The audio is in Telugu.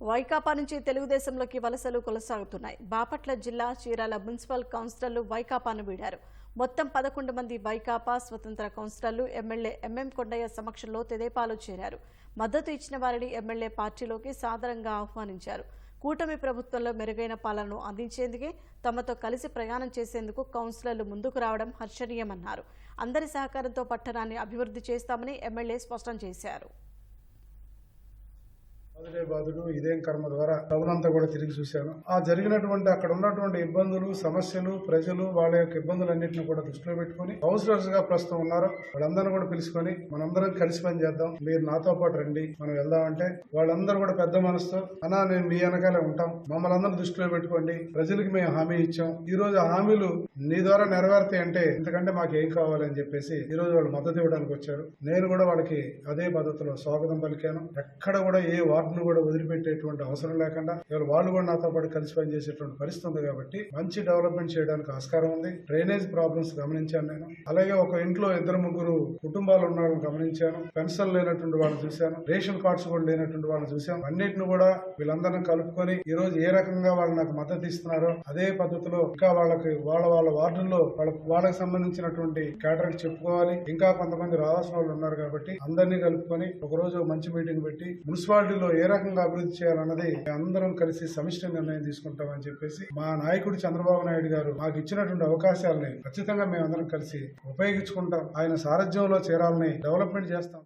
వైకాపా నుంచి తెలుగుదేశంలోకి వలసలు కొనసాగుతున్నాయి. బాపట్ల జిల్లా చీరాల మున్సిపల్ కౌన్సిలర్లు వైకాపాను వీడారు. మొత్తం 11 మంది వైకాపా స్వతంత్ర కౌన్సిలర్లు ఎమ్మెల్యే ఎంఎం కొండయ్య సమక్షంలో తెదేపాలో చేరారు. మద్దతు ఇచ్చిన వారిని ఎమ్మెల్యే పార్టీలోకి సాదరంగా ఆహ్వానించారు. కూటమి ప్రభుత్వంలో మెరుగైన పాలనను అందించేందుకే తమతో కలిసి ప్రయాణం చేసేందుకు కౌన్సిలర్లు ముందుకు రావడం హర్షణీయమన్నారు. అందరి సహకారంతో పట్టణాన్ని అభివృద్ధి చేస్తామని ఎమ్మెల్యే స్పష్టం చేశారు. బాధుడు ఇదేం కర్మ ద్వారా టౌనంతా కూడా తిరిగి చూశాను. ఆ జరిగినటువంటి అక్కడ ఉన్నటువంటి ఇబ్బందులు, సమస్యలు, ప్రజలు వాళ్ళ యొక్క ఇబ్బందులన్నింటినీ కూడా దృష్టిలో పెట్టుకుని కౌన్సిలర్స్ గా ప్రస్తుతం ఉన్నారు. వాళ్ళందరూ కూడా పిలుచుకొని మనందరం కలిసి పని చేద్దాం, మీరు నాతో పాటు రండి, మనం వెళ్దామంటే వాళ్ళందరూ కూడా పెద్ద మనసుతో అన్నా నేను మీ వెనకాలే ఉంటాం, మమ్మల్ని అందరూ దృష్టిలో పెట్టుకోండి, ప్రజలకు మేము హామీ ఇచ్చాం, ఈ రోజు ఆ హామీలు నీ ద్వారా నెరవేరుతాయి అంటే ఇంతకంటే మాకు ఏం కావాలని చెప్పేసి ఈ రోజు వాళ్ళు మద్దతు ఇవ్వడానికి వచ్చారు. నేను కూడా వాళ్ళకి అదే పద్ధతిలో స్వాగతం పలికాను. ఎక్కడ కూడా ఏ వార్డును కూడా వదిలిపెట్టేటువంటి అవసరం లేకుండా వాళ్ళు కూడా నాతో పాటు కలిసి పనిచేసేటువంటి పరిస్థితి ఉంది. కాబట్టి మంచి డెవలప్మెంట్ చేయడానికి ఆస్కారం ఉంది. డ్రైనేజ్ ప్రాబ్లమ్స్ గమనించాను నేను. అలాగే ఒక ఇంట్లో 2-3 కుటుంబాలు ఉన్న వాళ్ళని గమనించాను. పెన్షన్ లేనటువంటి వాళ్ళని చూశాను. రేషన్ కార్డ్స్ కూడా లేనటువంటి వాళ్ళని చూశాను. అన్నిటిని కూడా వీళ్ళందరినీ కలుపుకొని ఈ రోజు ఏ రకంగా వాళ్ళు నాకు మద్దతు ఇస్తున్నారో అదే పద్ధతిలో ఇంకా వాళ్ళకి వాళ్ళ వార్డుల్లో వాళ్ళకి సంబంధించినటువంటి కేటరింగ్ చెప్పుకోవాలి. ఇంకా కొంతమంది రావాల్సిన వాళ్ళు ఉన్నారు కాబట్టి అందరినీ కలుపుకొని ఒక రోజు మంచి మీటింగ్ పెట్టి మున్సిపాలిటీలో ఏ రకంగా అభివృద్ధి చేయాలన్నది అందరం కలిసి సమిష్టి నిర్ణయం తీసుకుంటామని చెప్పేసి మా నాయకుడు చంద్రబాబు నాయుడు గారు మాకు ఇచ్చినటువంటి అవకాశాలని ఖచ్చితంగా మేమందరం కలిసి ఉపయోగించుకుంటాం. ఆయన సారథ్యంలో చేరాలని డెవలప్మెంట్ చేస్తాం.